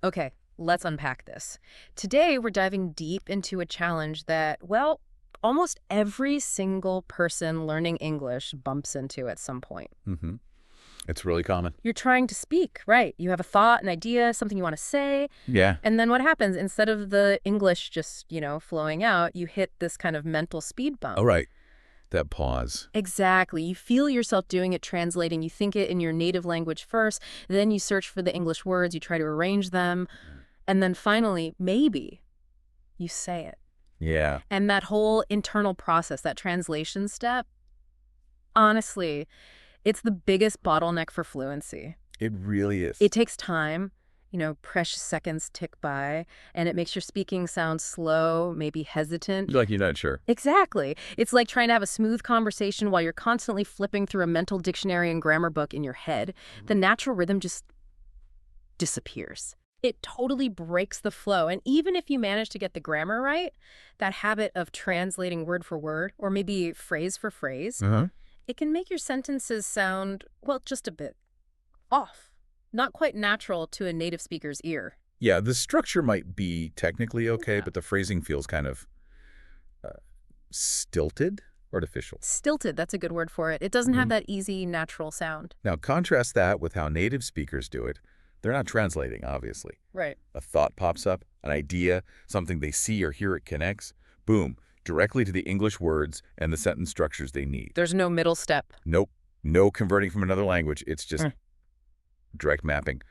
Okay, let's unpack this. Today, we're diving deep into a challenge that, well, almost every single person learning English bumps into at some point. hmm It's really common. You're trying to speak, right? You have a thought, an idea, something you want to say, Yeah. and then what happens? Instead of the English just, flowing out, you hit this kind of mental speed bump. All right. That pause. Exactly. You feel yourself doing it, translating. You think it in your native language first, then you search for the English words, you try to arrange them, and then finally, maybe, you say it. Yeah. And that whole internal process, that translation step, honestly, it's the biggest bottleneck for fluency. It really It is. takes time, precious seconds tick by, and it makes your speaking sound slow, maybe hesitant. Like you're not sure. Exactly. It's like trying to have a smooth conversation while you're constantly flipping through a mental dictionary and grammar book in your head. The natural rhythm just disappears. It totally breaks the flow. And even if you manage to get the grammar right, that habit of translating word for word, or maybe phrase for phrase, Uh-huh. it can make your sentences sound, well, just a bit off. Not quite natural to a native speaker's ear. Yeah, the structure might be technically okay, Yeah. but the phrasing feels kind of stilted, artificial. Stilted, that's a good word for it. It doesn't have Mhm. that easy, natural sound. Now, contrast that with how native speakers do it. They're not translating, obviously. Right. A thought pops up, an idea, something they see or hear it connects. Boom, directly to the English words and the sentence structures they need. There's no middle step. Nope, no converting from another language. It's just direct mapping.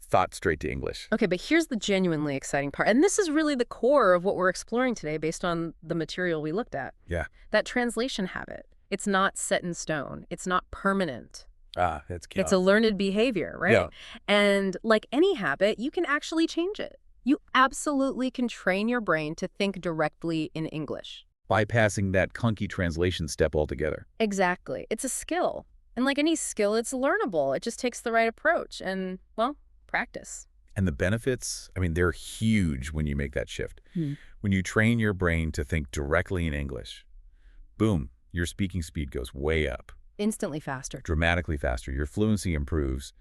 Thought straight to English. Okay, but here's the genuinely exciting part. And this is really the core of what we're exploring today based on the material we looked at. Yeah. That translation habit. It's not set in stone. It's not permanent. Ah, that's key. It's a learned behavior, right? Yeah. And like any habit, you can actually change it. You absolutely can train your brain to think directly in English. Bypassing that clunky translation step altogether. Exactly. It's a skill. And like any skill, it's learnable. It just takes the right approach and, well, practice. And the benefits, I mean, they're huge when you make that shift. Hmm. When you train your brain to think directly in English, boom, your speaking speed goes way up, Instantly faster. dramatically faster. Your fluency improves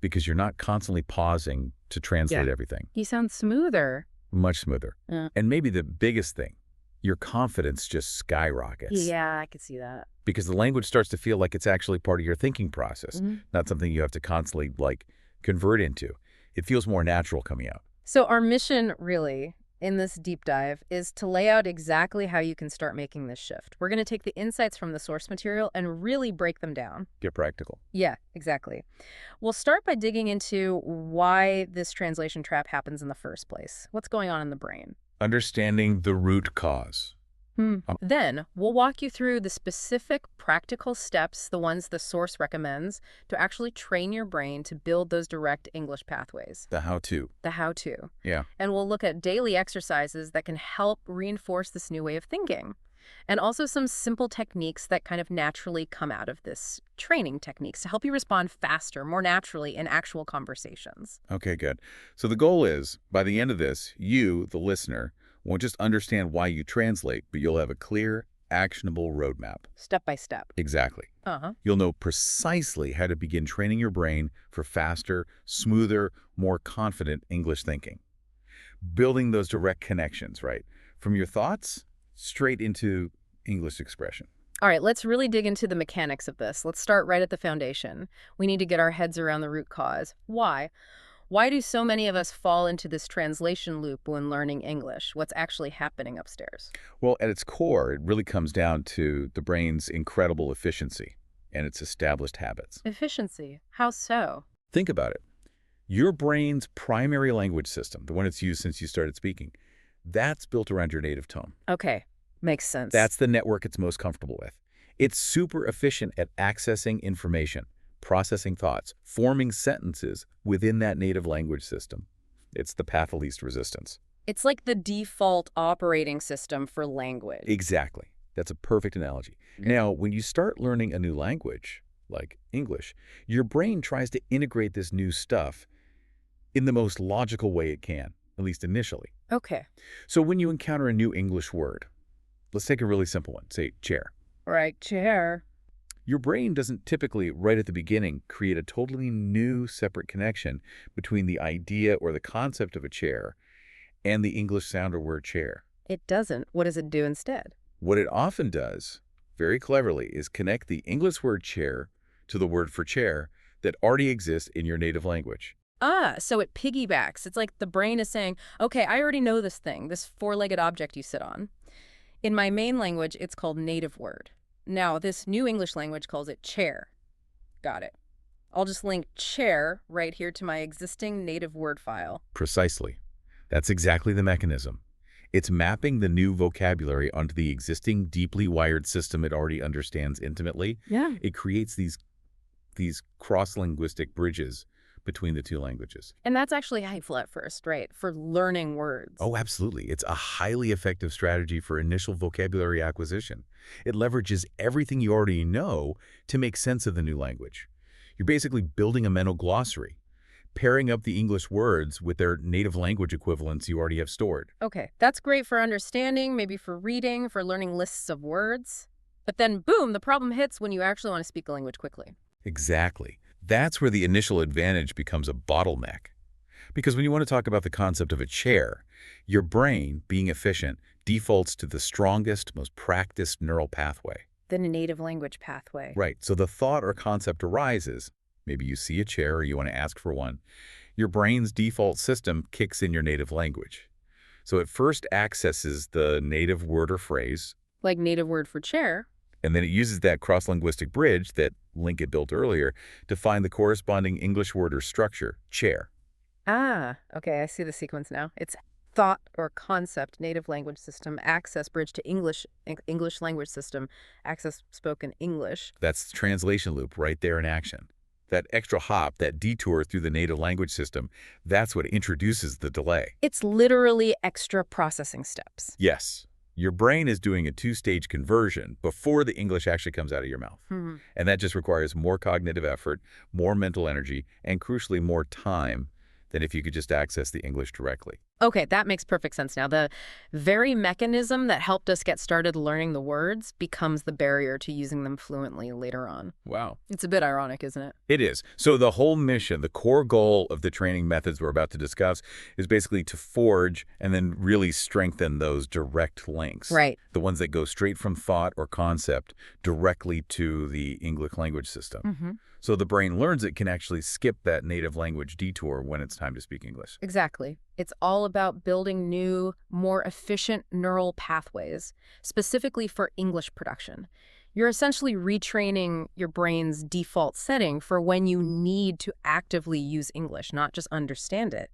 because you're not constantly pausing to translate everything. You sound smoother. Much smoother. Yeah. And maybe the biggest thing, your confidence just skyrockets. Yeah, I could see that. Because the language starts to feel like it's actually part of your thinking process, Mhm. not something you have to constantly, convert into. It feels more natural coming out. So our mission, really, in this deep dive is to lay out exactly how you can start making this shift. We're going to take the insights from the source material and really break them down. Get practical. Yeah, exactly. We'll start by digging into why this translation trap happens in the first place. What's going on in the brain? Understanding the root cause. Then we'll walk you through the specific practical steps, the ones the source recommends, to actually train your brain to build those direct English pathways, The how-to. the how-to. Yeah. And we'll look at daily exercises that can help reinforce this new way of thinking. And also some simple techniques that kind of naturally come out of this training techniques to help you respond faster, more naturally in actual conversations. Okay, good. So the goal is, by the end of this, you, the listener, won't just understand why you translate, but you'll have a clear, actionable roadmap. Step by step. Exactly. Uh-huh. You'll know precisely how to begin training your brain for faster, smoother, more confident English thinking. Building those direct connections, right? From your thoughts straight into English expression. All right, let's really dig into the mechanics of this. Let's start right at the foundation. We need to get our heads around the root cause. Why? Why do so many of us fall into this translation loop when learning English? What's actually happening upstairs? Well, at its core, it really comes down to the brain's incredible efficiency and its established habits. Efficiency. How so? Think about it. Your brain's primary language system, the one it's used since you started speaking, that's built around your native tone. Okay, makes sense. That's the network it's most comfortable with. It's super efficient at accessing information, processing thoughts, forming sentences within that native language system. It's the path of least resistance. It's like the default operating system for language. Exactly. That's a perfect analogy. Now, when you start learning a new language, like English, your brain tries to integrate this new stuff in the most logical way it can, at least initially. Okay. So when you encounter a new English word, let's take a really simple one, say chair. Right, chair. Your brain doesn't typically, right at the beginning, create a totally new separate connection between the idea or the concept of a chair and the English sound or word chair. It doesn't. What does it do instead? What it often does, very cleverly, is connect the English word chair to the word for chair that already exists in your native language. Ah, so it piggybacks. It's like the brain is saying, okay, I already know this thing, this four-legged object you sit on. In my main language, it's called native word. Now, this new English language calls it chair. Got it. I'll just link chair right here to my existing native word file. Precisely. That's exactly the mechanism. It's mapping the new vocabulary onto the existing deeply wired system it already understands intimately. Yeah. It creates these cross-linguistic bridges between the two languages. And that's actually helpful at first, right? For learning words. Oh, absolutely. It's a highly effective strategy for initial vocabulary acquisition. It leverages everything you already know to make sense of the new language. You're basically building a mental glossary, pairing up the English words with their native language equivalents you already have stored. Okay, that's great for understanding, maybe for reading, for learning lists of words. But then, boom, the problem hits when you actually want to speak a language quickly. Exactly. That's where the initial advantage becomes a bottleneck. Because when you want to talk about the concept of a chair, your brain, being efficient, defaults to the strongest, most practiced neural pathway. The native language pathway. Right. So the thought or concept arises. Maybe you see a chair or you want to ask for one. Your brain's default system kicks in your native language. So it first accesses the native word or phrase. Like native word for chair. And then it uses that cross-linguistic bridge that Link had built earlier to find the corresponding English word or structure, chair. Ah, okay, I see the sequence now. It's thought or concept, native language system, access bridge to English language system, access spoken English. That's the translation loop right there in action. That extra hop, that detour through the native language system, that's what introduces the delay. It's literally extra processing steps. Yes. Your brain is doing a two-stage conversion before the English actually comes out of your mouth. And that just requires more cognitive effort, more mental energy, and crucially more time than if you could just access the English directly. Okay, that makes perfect sense now. The very mechanism that helped us get started learning the words becomes the barrier to using them fluently later on. Wow. It's a bit ironic, isn't it? It is. So the whole mission, the core goal of the training methods we're about to discuss is basically to forge and then really strengthen those direct links. Right. The ones that go straight from thought or concept directly to the English language system. So the brain learns it can actually skip that native language detour when it's time to speak English. Exactly. It's all about building new, more efficient neural pathways, specifically for English production. You're essentially retraining your brain's default setting for when you need to actively use English, not just understand it,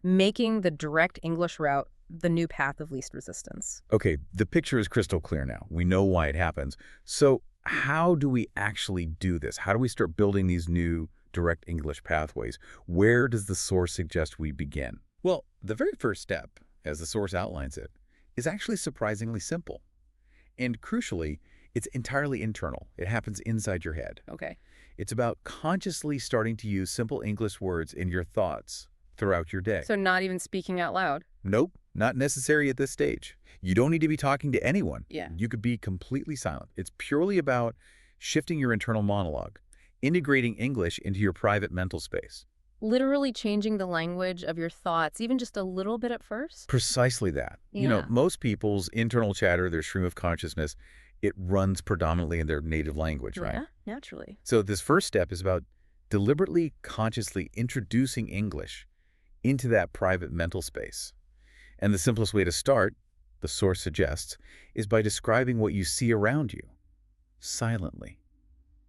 making the direct English route the new path of least resistance. Okay, the picture is crystal clear now. We know why it happens. So how do we actually do this? How do we start building these new direct English pathways? Where does the source suggest we begin? Well, the very first step, as the source outlines it, is actually surprisingly simple. And crucially, it's entirely internal. It happens inside your head. Okay. It's about consciously starting to use simple English words in your thoughts throughout your day. So not even speaking out loud? Nope, not necessary at this stage. You don't need to be talking to anyone. Yeah. You could be completely silent. It's purely about shifting your internal monologue, integrating English into your private mental space. Literally changing the language of your thoughts, even just a little bit at first? Precisely that. You know, most people's internal chatter, their stream of consciousness, it runs predominantly in their native language, right? Yeah, naturally. So this first step is about deliberately, consciously introducing English into that private mental space. And the simplest way to start, the source suggests, is by describing what you see around you, silently,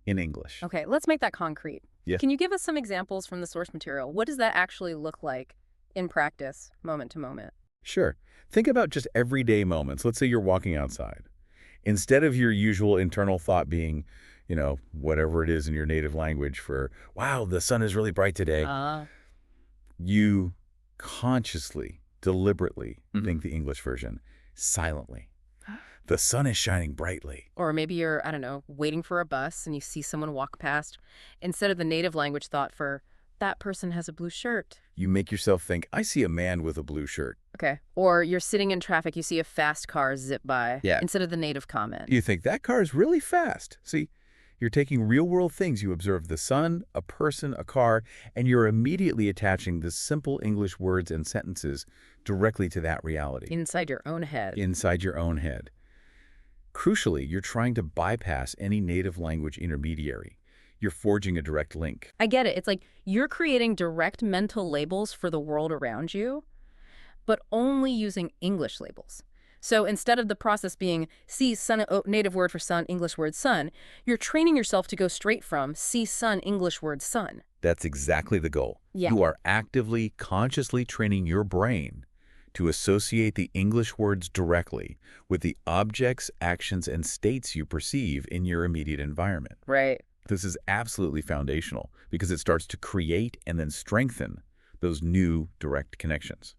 in English. Okay, let's make that concrete. Yeah. Can you give us some examples from the source material? What does that actually look like in practice, moment to moment? Sure. Think about just everyday moments. Let's say you're walking outside. Instead of your usual internal thought being, you know, whatever it is in your native language for, wow, the sun is really bright today, you consciously, deliberately think the English version, silently. The sun is shining brightly. Or maybe you're, I don't know, waiting for a bus and you see someone walk past. Instead of the native language thought for, that person has a blue shirt. You make yourself think, I see a man with a blue shirt. Okay. Or you're sitting in traffic, you see a fast car zip by. Yeah. Instead of the native comment. You think, that car is really fast. See, You're taking real-world things. You observe the sun, a person, a car, and you're immediately attaching the simple English words and sentences directly to that reality. Inside your own head. Inside your own head. Crucially, you're trying to bypass any native language intermediary. You're forging a direct link. I get it. It's like you're creating direct mental labels for the world around you, but only using English labels. So instead of the process being see sun, native word for sun, English word sun, you're training yourself to go straight from see sun, English word sun. That's exactly the goal. Yeah. You are actively, consciously training your brain to associate the English words directly with the objects, actions, and states you perceive in your immediate environment. Right. This is absolutely foundational because it starts to create and then strengthen those new direct connections.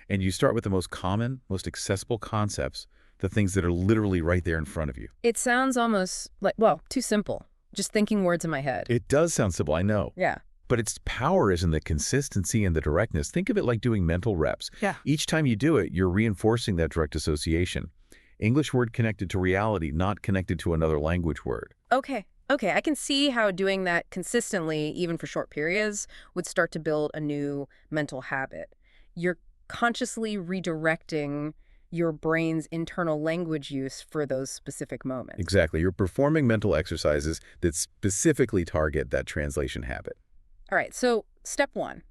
And you start with the most common, most accessible concepts, the things that are literally right there in front of you. It sounds almost like, well, too simple. Just thinking words in my head. It does sound simple, I know. Yeah. But its power is in the consistency and the directness. Think of it like doing mental reps. Yeah. Each time you do it, you're reinforcing that direct association. English word connected to reality, not connected to another language word. Okay. Okay, I can see how doing that consistently, even for short periods, would start to build a new mental habit. You're consciously redirecting your brain's internal language use for those specific moments. Exactly. You're performing mental exercises that specifically target that translation habit. All right, so step 1,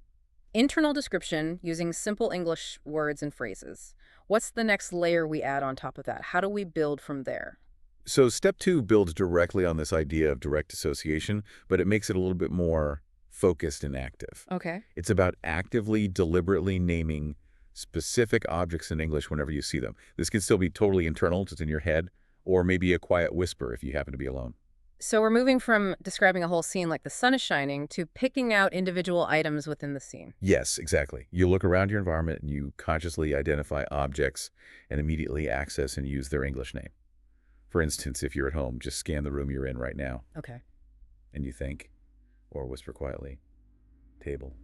internal description using simple English words and phrases. What's the next layer we add on top of that? How do we build from there? So step 2 builds directly on this idea of direct association, but it makes it a little bit more focused and active. Okay. It's about actively, deliberately naming specific objects in English whenever you see them. This can still be totally internal, just in your head, or maybe a quiet whisper if you happen to be alone. So we're moving from describing a whole scene like the sun is shining to picking out individual items within the scene. Yes, exactly. You look around your environment and you consciously identify objects and immediately access and use their English name. For instance, if you're at home, just scan the room you're in right now. Okay. And you think, or whisper quietly, table,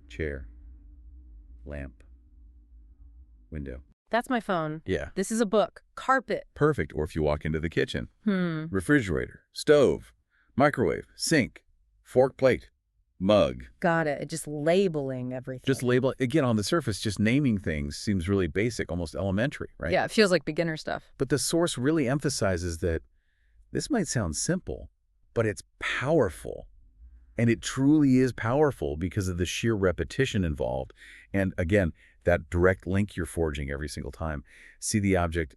chair, lamp, window. That's my phone. Yeah. This is a book. Carpet. Perfect. Or if you walk into the kitchen, refrigerator, stove, microwave, sink, fork, plate, mug. Got it. Just labeling everything. Just label, again, on the surface, just naming things seems really basic, almost elementary, right? Yeah, it feels like beginner stuff. But the source really emphasizes that this might sound simple, but it's powerful. And it truly is powerful because of the sheer repetition involved. And again, that direct link you're forging every single time. See the object,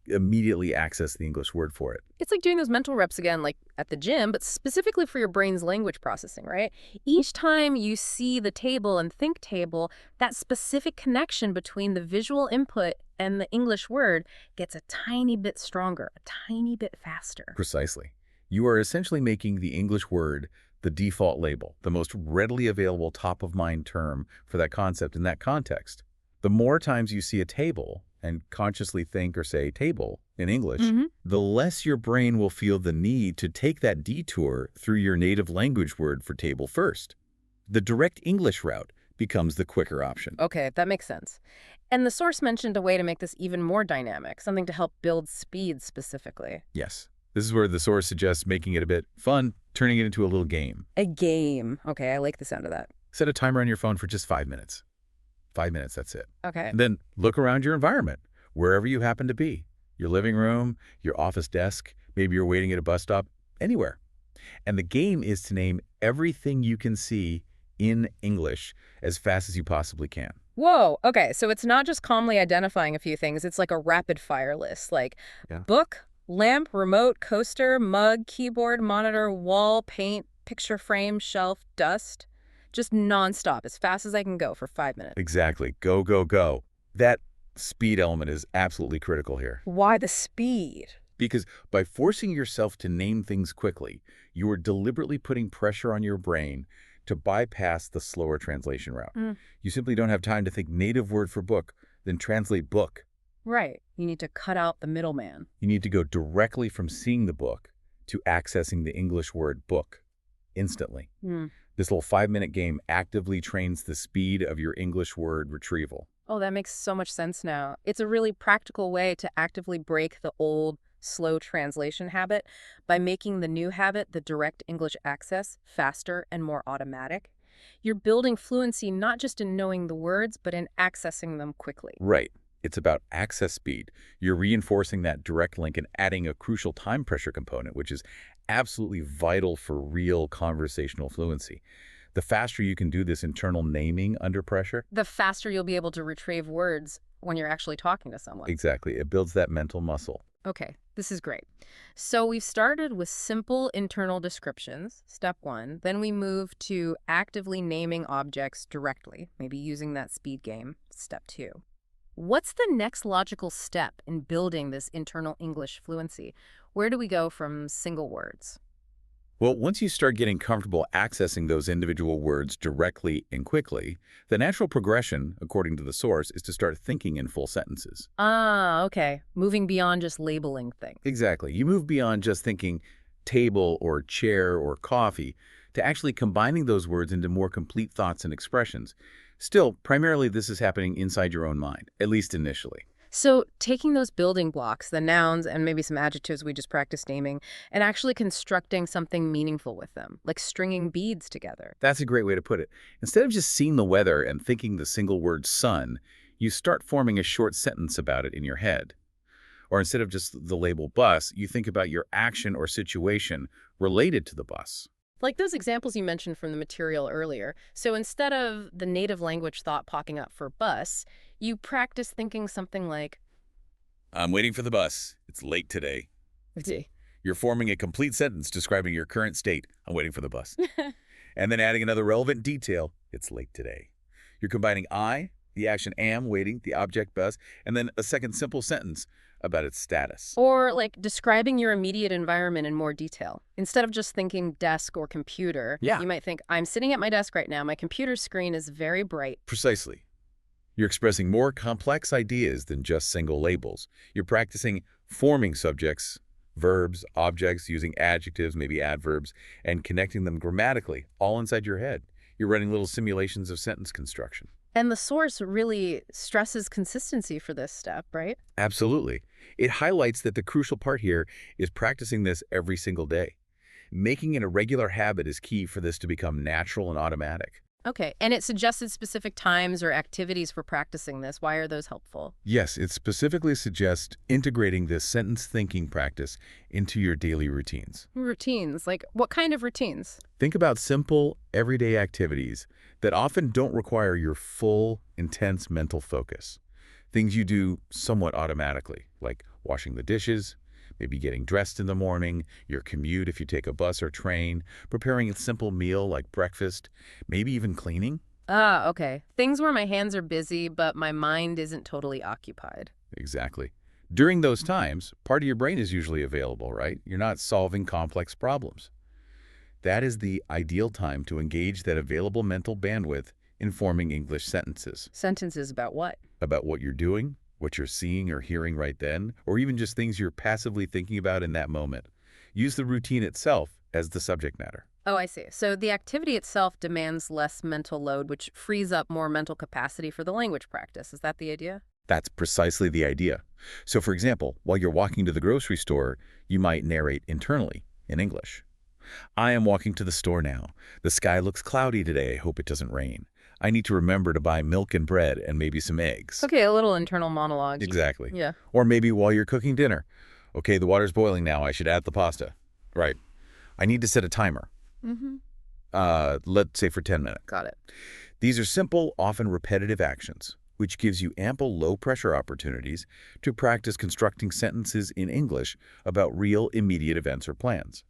immediately access the English word for it. It's like doing those mental reps again, like at the gym, but specifically for your brain's language processing, right? Each time you see the table and think table, that specific connection between the visual input and the English word gets a tiny bit stronger, a tiny bit faster. Precisely. You are essentially making the English word the default label, the most readily available top-of-mind term for that concept in that context. The more times you see a table and consciously think or say table in English, the less your brain will feel the need to take that detour through your native language word for table first. The direct English route becomes the quicker option. Okay, that makes sense. And the source mentioned a way to make this even more dynamic, something to help build speed specifically. Yes. This is where the source suggests making it a bit fun, turning it into a little game. A game. Okay, I like the sound of that. Set a timer on your phone for just 5 minutes. 5 minutes, that's it. Okay. And then look around your environment, wherever you happen to be. Your living room, your office desk, maybe you're waiting at a bus stop, anywhere. And the game is to name everything you can see in English as fast as you possibly can. Whoa, okay, so it's not just calmly identifying a few things, it's like a rapid fire list, like book, lamp, remote, coaster, mug, keyboard, monitor, wall, paint, picture frame, shelf, dust. Just nonstop, as fast as I can go for 5 minutes. Exactly. Go, go, go. That speed element is absolutely critical here. Why the speed? Because by forcing yourself to name things quickly, you are deliberately putting pressure on your brain to bypass the slower translation route. You simply don't have time to think native word for book, then translate book. Right. You need to cut out the middleman. You need to go directly from seeing the book to accessing the English word book instantly. This little 5-minute game actively trains the speed of your English word retrieval. Oh, that makes so much sense now. It's a really practical way to actively break the old slow translation habit by making the new habit, the direct English access, faster and more automatic. You're building fluency not just in knowing the words, but in accessing them quickly. Right. It's about access speed. You're reinforcing that direct link and adding a crucial time pressure component, which is absolutely vital for real conversational fluency. The faster you can do this internal naming under pressure, The faster you'll be able to retrieve words when you're actually talking to someone. exactly, it builds that mental muscle. Okay, this is great. So we've started with simple internal descriptions, step one. Then we move to actively naming objects directly, maybe using that speed game, step two. What's the next logical step in building this internal English fluency? Where do we go from single words? Well, once you start getting comfortable accessing those individual words directly and quickly, the natural progression, according to the source, is to start thinking in full sentences. Ah, okay. Moving beyond just labeling things. Exactly. You move beyond just thinking table or chair or coffee to actually combining those words into more complete thoughts and expressions. Still, primarily this is happening inside your own mind, at least initially. So taking those building blocks, the nouns and maybe some adjectives we just practiced naming, and actually constructing something meaningful with them, like stringing beads together. That's a great way to put it. Instead of just seeing the weather and thinking the single word sun, you start forming a short sentence about it in your head. Or instead of just the label bus, you think about your action or situation related to the bus. Like those examples you mentioned from the material earlier. So instead of the native language thought popping up for bus, you practice thinking something like, I'm waiting for the bus. It's late today. You're forming a complete sentence describing your current state. I'm waiting for the bus. And then adding another relevant detail. It's late today. You're combining I, the action am, waiting, the object bus, and then a second simple sentence about its status. Or like describing your immediate environment in more detail. Instead of just thinking desk or computer, Yeah. you might think, I'm sitting at my desk right now. My computer screen is very bright. Precisely. You're expressing more complex ideas than just single labels. You're practicing forming subjects, verbs, objects, using adjectives, maybe adverbs, and connecting them grammatically, all inside your head. You're running little simulations of sentence construction. And the source really stresses consistency for this step, right? Absolutely. It highlights that the crucial part here is practicing this every single day. Making it a regular habit is key for this to become natural and automatic. Okay, and it suggested specific times or activities for practicing this. Why are those helpful? Yes, it specifically suggests integrating this sentence thinking practice into your daily routines. Routines, like what kind of routines? Think about simple, everyday activities that often don't require your full, intense mental focus. Things you do somewhat automatically, like washing the dishes, maybe getting dressed in the morning, your commute if you take a bus or train, preparing a simple meal like breakfast, maybe even cleaning. Ah, okay. Things where my hands are busy, but my mind isn't totally occupied. Exactly. During those times, part of your brain is usually available, right? You're not solving complex problems. That is the ideal time to engage that available mental bandwidth in forming English sentences Sentences about what? about what you're doing, what you're seeing or hearing right then, or even just things you're passively thinking about in that moment. Use the routine itself as the subject matter. Oh, I see. So the activity itself demands less mental load, which frees up more mental capacity for the language practice. Is that the idea? That's precisely the idea. So for example, while you're walking to the grocery store, you might narrate internally in English. I am walking to the store now. The sky looks cloudy today. I hope it doesn't rain. I need to remember to buy milk and bread and maybe some eggs. Okay, a little internal monologue. Exactly. Yeah. Or maybe while you're cooking dinner. Okay, the water's boiling now. I should add the pasta. Right. I need to set a timer. Mm-hmm. Let's say for 10 minutes. Got it. These are simple, often repetitive actions, which gives you ample low-pressure opportunities to practice constructing sentences in English about real, immediate events or plans.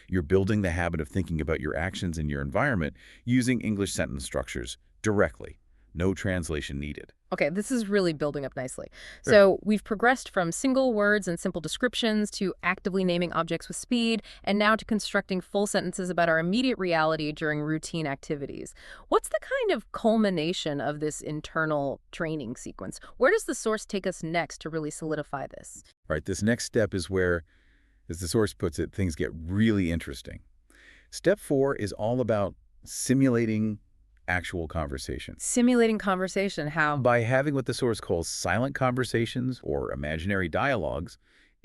You're building the habit of thinking about your actions in your environment using English sentence structures directly. No translation needed. Okay, this is really building up nicely. So we've progressed from single words and simple descriptions to actively naming objects with speed, and now to constructing full sentences about our immediate reality during routine activities. What's the kind of culmination of this internal training sequence? Where does the source take us next to really solidify this? Right, this next step is where, as the source puts it, things get really interesting. Step 4 is all about simulating actual conversation. Simulating conversation, how? By having what the source calls silent conversations or imaginary dialogues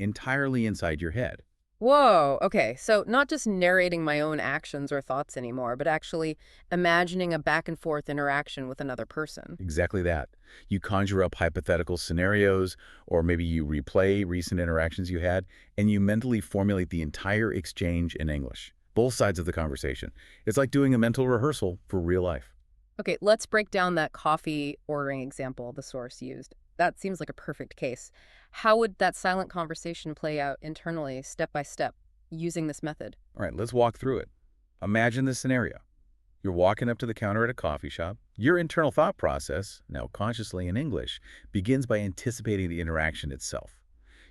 entirely inside your head. Whoa, okay. So not just narrating my own actions or thoughts anymore, but actually imagining a back and forth interaction with another person. Exactly that. You conjure up hypothetical scenarios, or maybe you replay recent interactions you had, and you mentally formulate the entire exchange in English, both sides of the conversation. It's like doing a mental rehearsal for real life. Okay, let's break down that coffee ordering example the source used. That seems like a perfect case. How would that silent conversation play out internally, step by step, using this method? All right, let's walk through it. Imagine this scenario. You're walking up to the counter at a coffee shop. Your internal thought process, now consciously in English, begins by anticipating the interaction itself.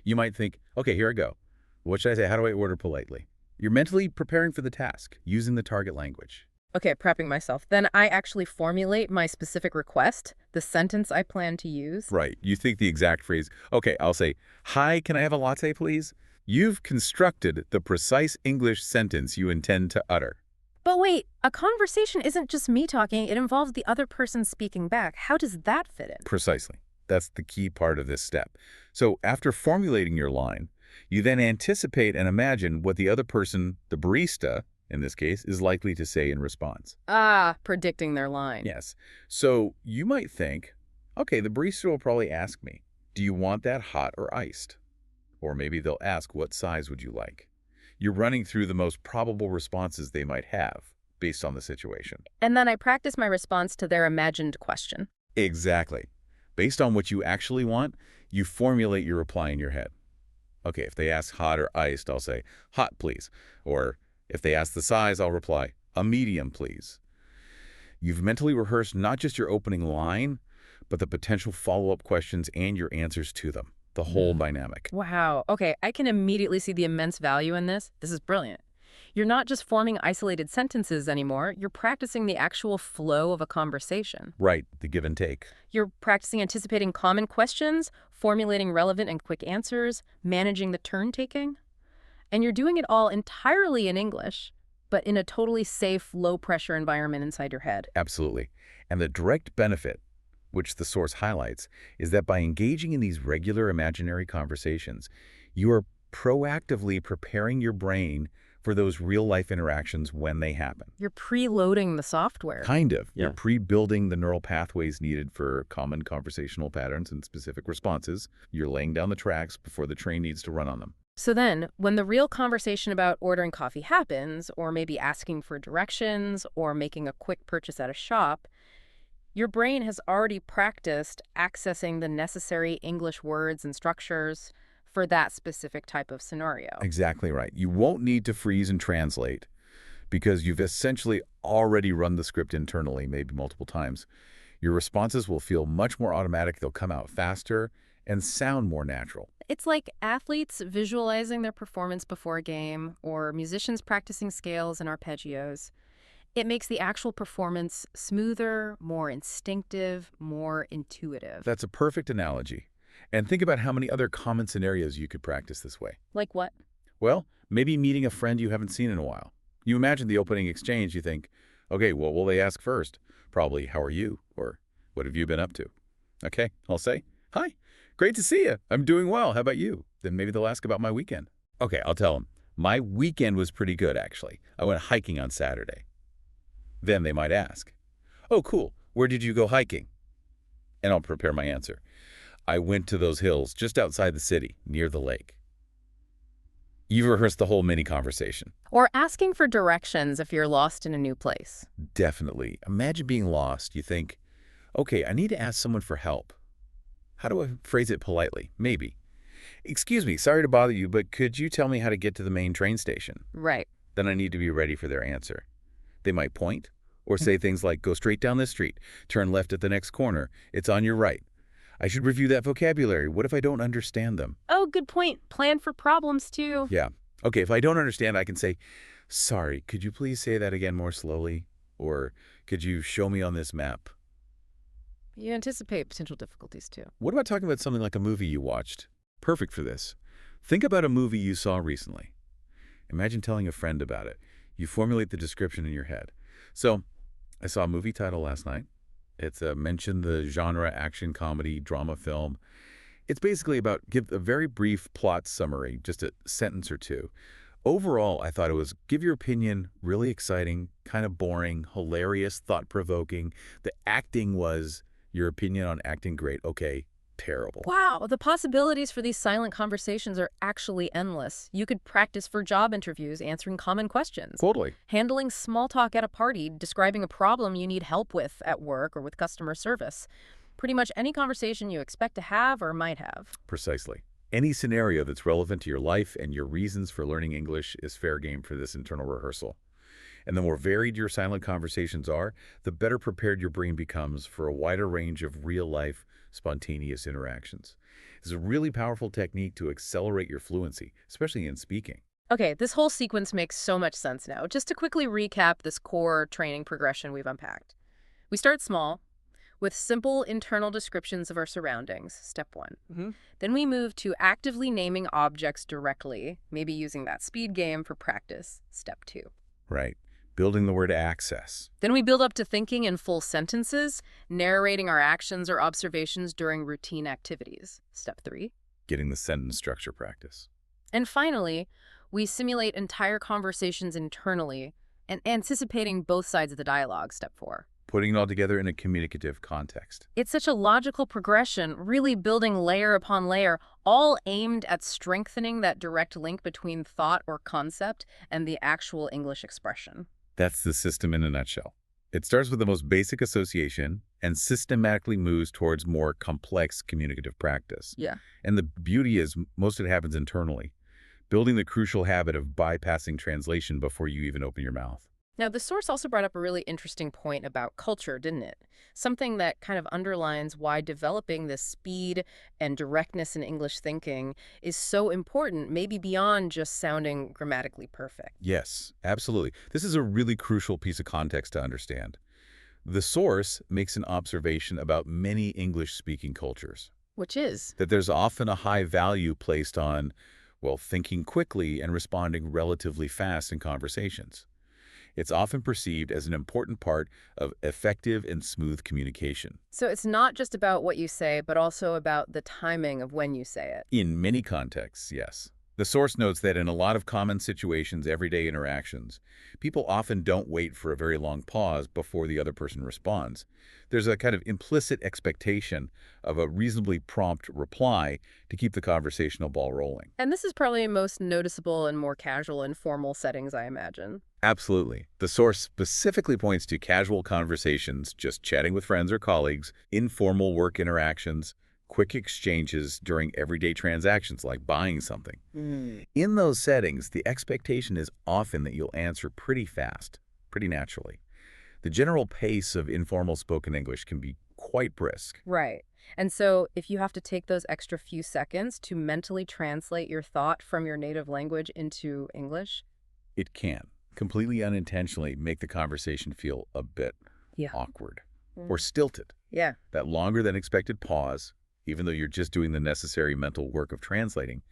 You might think, okay, here I go. What should I say? How do I order politely? You're mentally preparing for the task, using the target language. Okay, prepping myself. Then I actually formulate my specific request, the sentence I plan to use. Right. You think the exact phrase. Okay, I'll say, hi, can I have a latte, please? You've constructed the precise English sentence you intend to utter. But wait, a conversation isn't just me talking, it involves the other person speaking back. How does that fit in? Precisely. That's the key part of this step. So after formulating your line, you then anticipate and imagine what the other person, the barista, in this case, is likely to say in response. Ah, predicting their line. Yes. So you might think, okay, the barista will probably ask me, do you want that hot or iced? Or maybe they'll ask, what size would you like? You're running through the most probable responses they might have based on the situation. And then I practice my response to their imagined question. Exactly. Based on what you actually want, you formulate your reply in your head. Okay, if they ask hot or iced, I'll say, hot, please. Or if they ask the size, I'll reply, a medium, please. You've mentally rehearsed not just your opening line, but the potential follow-up questions and your answers to them, the whole dynamic. Wow. Okay, I can immediately see the immense value in this. This is brilliant. You're not just forming isolated sentences anymore. You're practicing the actual flow of a conversation. Right, the give and take. You're practicing anticipating common questions, formulating relevant and quick answers, managing the turn-taking. And you're doing it all entirely in English, but in a totally safe, low-pressure environment inside your head. Absolutely. And the direct benefit, which the source highlights, is that by engaging in these regular imaginary conversations, you are proactively preparing your brain for those real-life interactions when they happen. You're preloading the software. Kind of. Yeah. You're pre-building the neural pathways needed for common conversational patterns and specific responses. You're laying down the tracks before the train needs to run on them. So then, when the real conversation about ordering coffee happens, or maybe asking for directions, or making a quick purchase at a shop, your brain has already practiced accessing the necessary English words and structures for that specific type of scenario. Exactly right. You won't need to freeze and translate because you've essentially already run the script internally, maybe multiple times. Your responses will feel much more automatic. They'll come out faster and sound more natural. It's like athletes visualizing their performance before a game, or musicians practicing scales and arpeggios. It makes the actual performance smoother, more instinctive, more intuitive. That's a perfect analogy. And think about how many other common scenarios you could practice this way. Like what? Well, maybe meeting a friend you haven't seen in a while. You imagine the opening exchange, you think, okay, what will they ask first? Probably, how are you? Or, what have you been up to? Okay, I'll say, hi, great to see you. I'm doing well. How about you? Then maybe they'll ask about my weekend. Okay, I'll tell them, my weekend was pretty good, actually. I went hiking on Saturday. Then they might ask, oh, cool, where did you go hiking? And I'll prepare my answer. I went to those hills just outside the city, near the lake. You've rehearsed the whole mini conversation. Or asking for directions if you're lost in a new place. Definitely. Imagine being lost. You think, okay, I need to ask someone for help. How do I phrase it politely? Maybe. Excuse me, sorry to bother you, but could you tell me how to get to the main train station? Right. Then I need to be ready for their answer. They might point or say things like, go straight down this street, turn left at the next corner, it's on your right. I should review that vocabulary. What if I don't understand them? Oh, good point. Plan for problems, too. Yeah. Okay, if I don't understand, I can say, sorry, could you please say that again more slowly? Or could you show me on this map? You anticipate potential difficulties, too. What about talking about something like a movie you watched? Perfect for this. Think about a movie you saw recently. Imagine telling a friend about it. You formulate the description in your head. So, I saw a movie title last night. It's mentioned the genre action, comedy, drama, film. It's basically about give a very brief plot summary, just a sentence or two. Overall, I thought it was give your opinion, really exciting, kind of boring, hilarious, thought-provoking. The acting was your opinion on acting great. Okay, terrible. Wow, the possibilities for these silent conversations are actually endless. You could practice for job interviews, answering common questions, Totally. handling small talk at a party, describing a problem you need help with at work or with customer service. Pretty much any conversation you expect to have or might have. Precisely. Any scenario that's relevant to your life and your reasons for learning English is fair game for this internal rehearsal. And the more varied your silent conversations are, the better prepared your brain becomes for a wider range of real-life, spontaneous interactions. It's a really powerful technique to accelerate your fluency, especially in speaking. Okay, this whole sequence makes so much sense now. Just to quickly recap this core training progression we've unpacked. We start small, with simple internal descriptions of our surroundings, step one. Then we move to actively naming objects directly, maybe using that speed game for practice, step two. Right. Building the word access. Then we build up to thinking in full sentences, narrating our actions or observations during routine activities, step three. Getting the sentence structure practice. And finally, we simulate entire conversations internally and anticipating both sides of the dialogue, step four. Putting it all together in a communicative context. It's such a logical progression, really building layer upon layer, all aimed at strengthening that direct link between thought or concept and the actual English expression. That's the system in a nutshell. It starts with the most basic association and systematically moves towards more complex communicative practice. Yeah. And the beauty is most of it happens internally, building the crucial habit of bypassing translation before you even open your mouth. Now, the source also brought up a really interesting point about culture, didn't it? Something that kind of underlines why developing this speed and directness in English thinking is so important, maybe beyond just sounding grammatically perfect. Yes, absolutely. This is a really crucial piece of context to understand. The source makes an observation about many English-speaking cultures. Which is? That there's often a high value placed on, well, thinking quickly and responding relatively fast in conversations. It's often perceived as an important part of effective and smooth communication. So it's not just about what you say, but also about the timing of when you say it. In many contexts, yes. The source notes that in a lot of common situations, everyday interactions, people often don't wait for a very long pause before the other person responds. There's a kind of implicit expectation of a reasonably prompt reply to keep the conversational ball rolling. And this is probably most noticeable in more casual, informal settings, I imagine. Absolutely. The source specifically points to casual conversations, just chatting with friends or colleagues, informal work interactions, quick exchanges during everyday transactions like buying something. In those settings, the expectation is often that you'll answer pretty fast, pretty naturally. The general pace of informal spoken English can be quite brisk. Right. And so if you have to take those extra few seconds to mentally translate your thought from your native language into English, It can completely unintentionally make the conversation feel a bit awkward or stilted. Yeah. That longer than expected pause, even though you're just doing the necessary mental work of translating,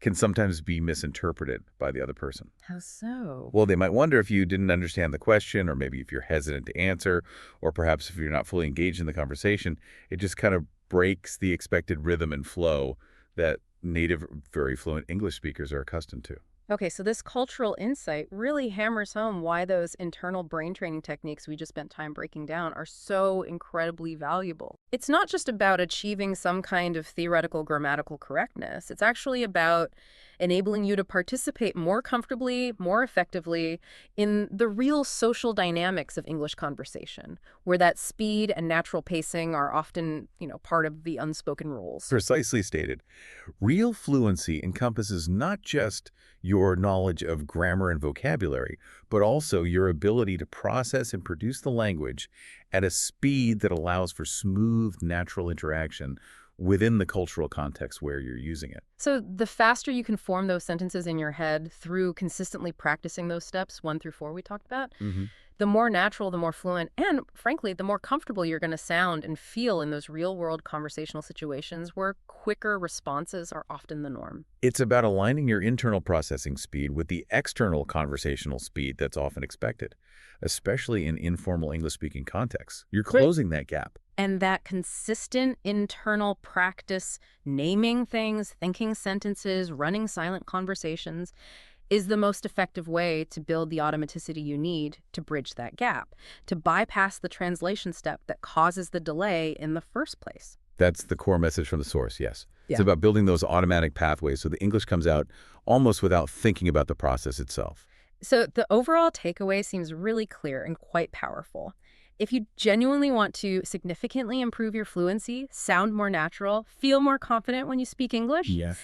can sometimes be misinterpreted by the other person. How so? Well, they might wonder if you didn't understand the question, or maybe if you're hesitant to answer, or perhaps if you're not fully engaged in the conversation. It just kind of breaks the expected rhythm and flow that native, very fluent English speakers are accustomed to. Okay, so this cultural insight really hammers home why those internal brain training techniques we just spent time breaking down are so incredibly valuable. It's not just about achieving some kind of theoretical grammatical correctness. It's actually about enabling you to participate more comfortably, more effectively in the real social dynamics of English conversation, where that speed and natural pacing are often, part of the unspoken rules. Precisely stated. Real fluency encompasses not just your knowledge of grammar and vocabulary, but also your ability to process and produce the language at a speed that allows for smooth, natural interaction within the cultural context where you're using it. So the faster you can form those sentences in your head through consistently practicing those steps 1 through 4 we talked about, the more natural, the more fluent, and frankly, the more comfortable you're going to sound and feel in those real-world conversational situations where quicker responses are often the norm. It's about aligning your internal processing speed with the external conversational speed that's often expected, especially in informal English-speaking contexts. You're closing that gap. And that consistent internal practice, naming things, thinking sentences, running silent conversations, is the most effective way to build the automaticity you need to bridge that gap, to bypass the translation step that causes the delay in the first place. That's the core message from the source, yes. It's Yeah. about building those automatic pathways so the English comes out almost without thinking about the process itself. So the overall takeaway seems really clear and quite powerful. If you genuinely want to significantly improve your fluency, sound more natural, feel more confident when you speak English, Yeah.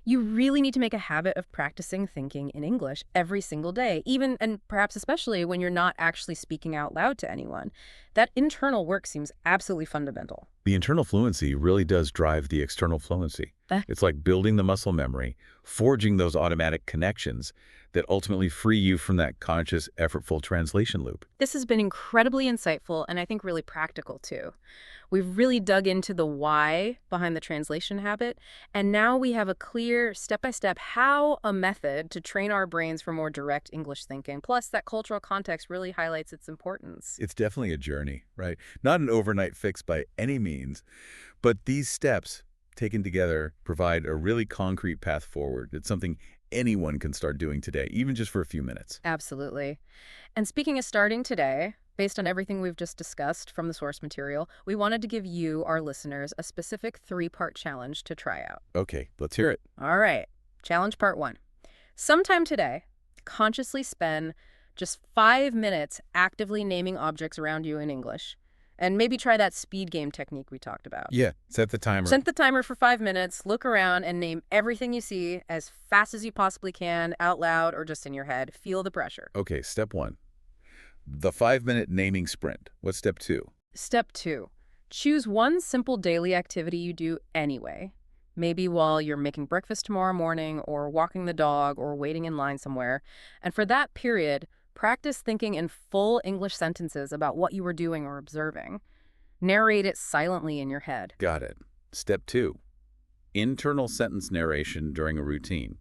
you really need to make a habit of practicing thinking in English every single day, even and perhaps especially when you're not actually speaking out loud to anyone. That internal work seems absolutely fundamental. The internal fluency really does drive the external fluency. Eh. It's like building the muscle memory, forging those automatic connections that ultimately free you from that conscious, effortful translation loop. This has been incredibly insightful and I think really practical too. We've really dug into the why behind the translation habit, and now we have a clear step-by-step how a method to train our brains for more direct English thinking. Plus, that cultural context really highlights its importance. It's definitely a journey, right? Not an overnight fix by any means, but these steps taken together provide a really concrete path forward. It's something anyone can start doing today, even just for a few minutes. Absolutely. And speaking of starting today, based on everything we've just discussed from the source material, we wanted to give you, our listeners, a specific 3-part challenge to try out. Okay, let's hear it. All right. Challenge part 1. Sometime today, consciously spend just 5 minutes actively naming objects around you in English. And maybe try that speed game technique we talked about. Yeah, set the timer. Set the timer for 5 minutes, look around, and name everything you see as fast as you possibly can, out loud or just in your head. Feel the pressure. Okay, step 1. The 5-minute naming sprint. What's step 2? Step 2. Choose one simple daily activity you do anyway. Maybe while you're making breakfast tomorrow morning or walking the dog or waiting in line somewhere. And for that period, practice thinking in full English sentences about what you were doing or observing. Narrate it silently in your head. Got it. Step 2. Internal sentence narration during a routine.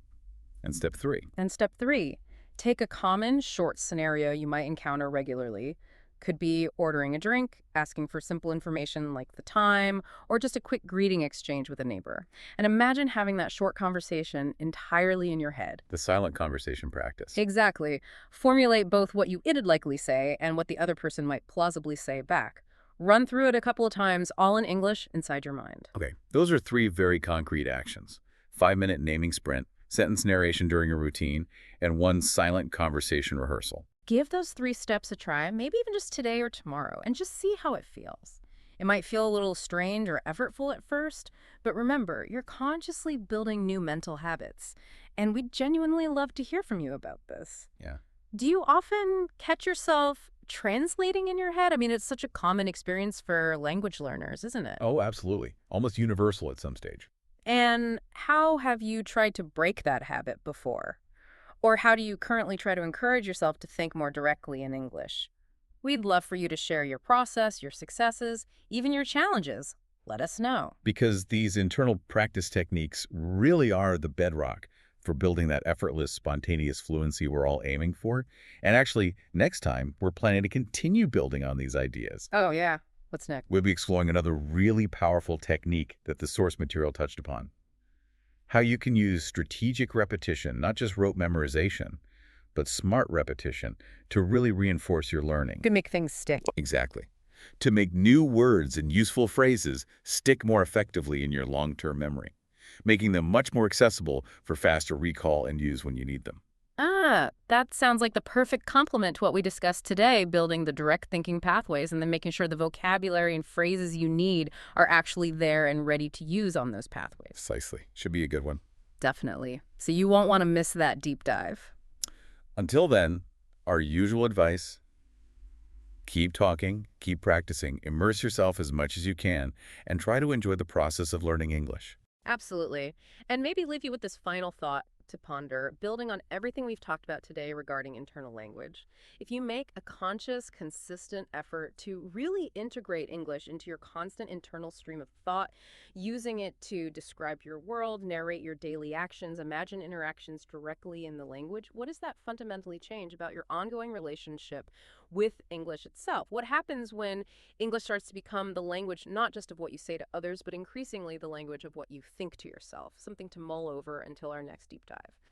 And step 3. And step 3. Take a common short scenario you might encounter regularly. Could be ordering a drink, asking for simple information like the time, or just a quick greeting exchange with a neighbor. And imagine having that short conversation entirely in your head. The silent conversation practice. Exactly. Formulate both what it'd likely say and what the other person might plausibly say back. Run through it a couple of times, all in English, inside your mind. Okay, those are 3 very concrete actions. 5-minute naming sprint, sentence narration during a routine, and 1 silent conversation rehearsal. Give those 3 steps a try, maybe even just today or tomorrow, and just see how it feels. It might feel a little strange or effortful at first, but remember, you're consciously building new mental habits, and we'd genuinely love to hear from you about this. Yeah. Do you often catch yourself translating in your head? I mean, it's such a common experience for language learners, isn't it? Oh, absolutely. Almost universal at some stage. And how have you tried to break that habit before? Or how do you currently try to encourage yourself to think more directly in English? We'd love for you to share your process, your successes, even your challenges. Let us know. Because these internal practice techniques really are the bedrock for building that effortless, spontaneous fluency we're all aiming for. And actually, next time, we're planning to continue building on these ideas. Oh, yeah. What's next? We'll be exploring another really powerful technique that the source material touched upon. How you can use strategic repetition, not just rote memorization, but smart repetition to really reinforce your learning. Could make things stick. Exactly. To make new words and useful phrases stick more effectively in your long-term memory, making them much more accessible for faster recall and use when you need them. Ah, that sounds like the perfect complement to what we discussed today, building the direct thinking pathways and then making sure the vocabulary and phrases you need are actually there and ready to use on those pathways. Precisely. Should be a good one. Definitely. So you won't want to miss that deep dive. Until then, our usual advice: keep talking, keep practicing, immerse yourself as much as you can, and try to enjoy the process of learning English. Absolutely. And maybe leave you with this final thought to ponder, building on everything we've talked about today regarding internal language. If you make a conscious, consistent effort to really integrate English into your constant internal stream of thought, using it to describe your world, narrate your daily actions, imagine interactions directly in the language, what does that fundamentally change about your ongoing relationship with English itself. What happens when English starts to become the language not just of what you say to others, but increasingly the language of what you think to yourself? Something to mull over until our next deep dive.